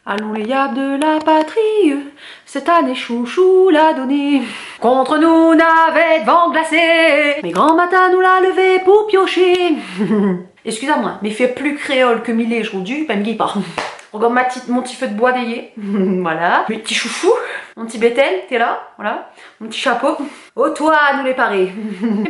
Allons les yabs de la patrie, cette année chouchou l'a donné. Contre nous navette vent glacé, mais grand matin nous l'a levé pour piocher. Excusez-moi, mais fait plus créole que Millet aujourd'hui, pas Millet pas. Regarde mon petit feu de bois d'éillé. Voilà. Mes petits chouchous. Mon petit Bethel, t'es là. Voilà. Mon petit chapeau. Au toit, nous les parer.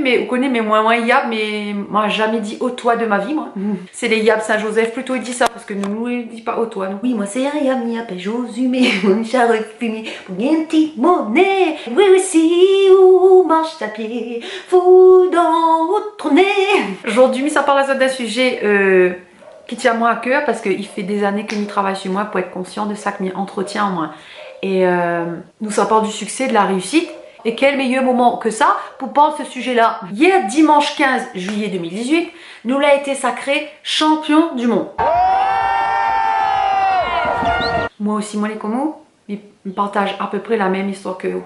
Mais vous connaissez mes moins yab, mais moi jamais dit au toit de ma vie, moi. C'est les yab Saint-Joseph, plutôt il dit ça, parce que nous, il dit pas au toit. Non. Oui, moi c'est un yab, ni appelle Josué, mon charrette fumée, pour une petite monnaie. Oui, oui, si, ou marche à pied, fou dans votre nez. Aujourd'hui, ça parle d'un sujet, qui tient moi à cœur parce qu'il fait des années que nous travaillons sur moi pour être conscient de ça que nous entretient en moi. Et nous ça parle du succès, de la réussite. Et quel meilleur moment que ça pour parler de ce sujet-là. Hier, dimanche 15 juillet 2018, nous l'a été sacré champion du monde. Moi aussi, moi les comos, ils partagent à peu près la même histoire que vous.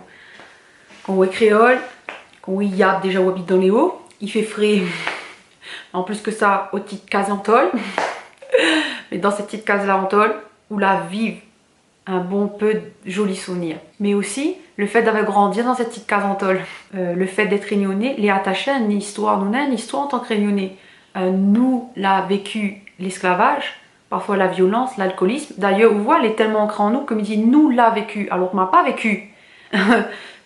Quand on est créole, quand on est yab déjà on habite dans les hauts, il fait frais. En plus que ça, aux petites cases en tôle. Mais dans cette petite case-là en tôle, où la vivent un bon peu de jolis souvenirs. Mais aussi, le fait d'avoir grandi dans cette petite case en tôle. Le fait d'être réunionnais, les attacher à une histoire. Nous, on a une histoire en tant que réunionnais. Nous, l'a vécu l'esclavage, parfois la violence, l'alcoolisme. D'ailleurs, vous voyez, elle est tellement ancrée en nous que me dit nous l'a vécu, alors qu'on m'a pas vécu.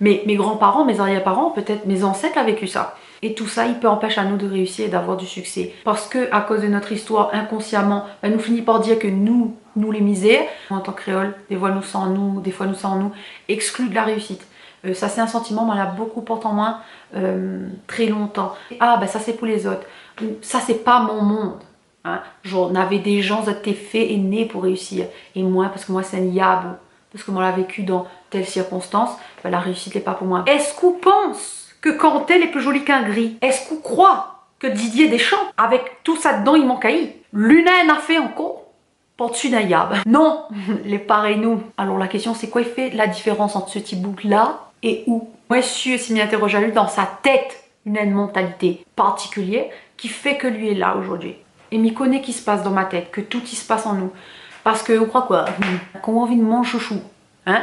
Mais mes grands-parents, mes arrière-parents, peut-être mes ancêtres ont vécu ça. Et tout ça, il peut empêcher à nous de réussir et d'avoir du succès. Parce que à cause de notre histoire, inconsciemment, elle nous finit par dire que nous les misères, en tant que créole, des fois nous sans nous, des fois nous sans nous, exclus de la réussite. Ça c'est un sentiment, moi, l'a beaucoup porté en moi très longtemps. Ah ben ça c'est pour les autres. Ça c'est pas mon monde. Hein? Genre, on avait des gens qui étaient faits et nés pour réussir. Et moi, parce que moi c'est un yabou. Parce que moi l'a vécu dans telle circonstance, ben, la réussite n'est pas pour moi. Est-ce qu'on pense que Cantel est plus joli qu'un gris? Est-ce qu'on croit que Didier Deschamps, avec tout ça dedans, il manque à y? Lunin a fait encore par-dessus d'un yab. Non, les pareils nous. Alors la question c'est quoi il fait la différence entre ce petit bouc là et où? Monsieur s'y m'interroge à lui dans sa tête une mentalité particulière qui fait que lui est là aujourd'hui. Et m'y connaît qui se passe dans ma tête, que tout y se passe en nous. Parce que, on croit quoi? Qu'on a envie de manger chouchou. Hein?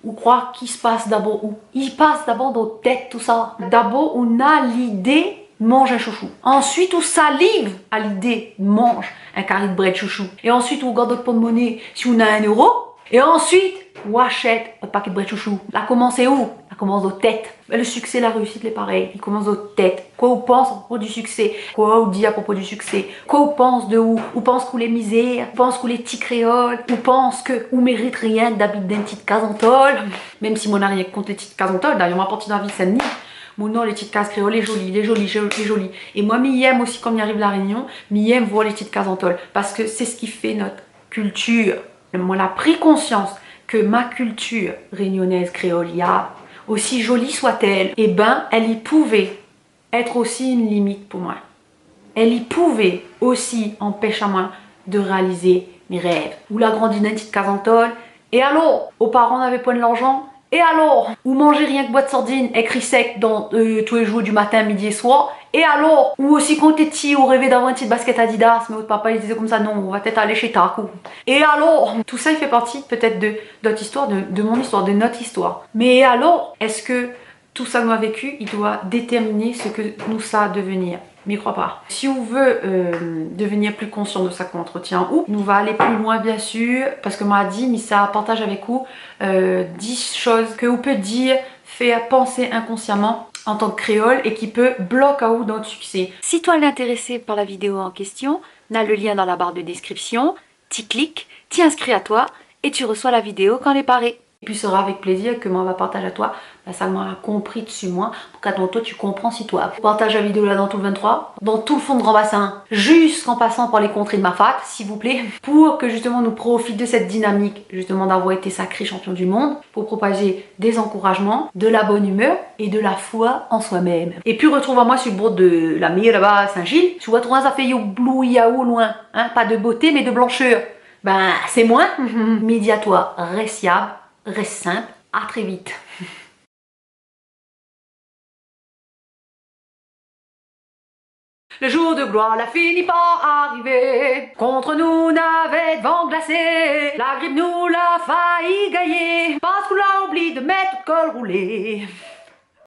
On croit qu'il se passe d'abord où? Il passe d'abord dans notre tête tout ça. D'abord, on a l'idée de manger un chouchou. Ensuite, on salive à l'idée de manger un carré de bread chouchou. Et ensuite, on regarde notre porte-monnaie si on a 1 euro. Et ensuite, on achète un paquet de bread chouchou. La commence est où? La commence aux têtes. Le succès, la réussite, les pareils. Il commence aux têtes. Quoi on pense à propos du succès? Quoi on dit à propos du succès? Quoi on pense de où? On pense qu'on les misères? On pense qu'on les petits créoles? On pense que on mérite rien d'habiter dans une petite case en tôle? Même si moi n'a rien contre les petites cases en tôle. D'ailleurs, ma partie dans la ville, c'est mon nom, les petites cases créoles, les jolies, les jolies, les jolies. Et moi, m'y aime aussi quand il arrive la réunion, m'y aime voir les petites cases en tôle. Parce que c'est ce qui fait notre culture. Moi, j'ai pris conscience que ma culture réunionnaise créole, aussi jolie soit-elle, eh ben, elle y pouvait être aussi une limite pour moi. Elle y pouvait aussi empêcher à moi de réaliser mes rêves. Ou la grandine d'une petite case en tôle. Et alors, aux parents n'avaient pas de l'argent. Et alors, ou manger rien que boîte de sardines écrit sec dans tous les jours du matin, midi et soir. Et alors, ou aussi quand t'es petit, ou rêvait d'avoir une petite basket Adidas, mais votre papa il disait comme ça, non, on va peut-être aller chez Taco. Et alors, tout ça il fait partie peut-être de notre histoire, de mon histoire, de notre histoire. Mais alors, est-ce que tout ça que nous a vécu, il doit déterminer ce que nous ça devenir? Mais crois pas. Si on veut devenir plus conscient de ça qu'on entretient, ou nous va aller plus loin bien sûr, parce que moi dit, mais ça partage avec vous 10 choses que vous peut dire, faire penser inconsciemment en tant que créole et qui peut bloquer à vous dans le succès. Si toi es intéressé par la vidéo en question, on a le lien dans la barre de description, tu cliques, tu inscris à toi et tu reçois la vidéo quand elle est parée. Et puis ce sera avec plaisir que moi va partager à toi ça m'a compris dessus moi pour qu'à ton tour tu comprends si toi partage la vidéo là dans tout le 23 dans tout le fond de Grand Bassin jusqu'en passant par les contrées de ma fat s'il vous plaît pour que justement nous profite de cette dynamique justement d'avoir été sacré champion du monde pour propager des encouragements, de la bonne humeur et de la foi en soi-même. Et puis retrouve-moi sur le bord de la mer là-bas à Saint-Gilles. Tu vois toi ça fait blou yaou loin hein, pas de beauté mais de blancheur. Ben c'est moi. Midi à toi, reste fiable, reste simple, à très vite. Le jour de gloire n'a fini par arriver. Contre nous n'avait vent glacé. La grippe nous l'a failli gailler. Parce qu'on l'a oublié de mettre le col roulé.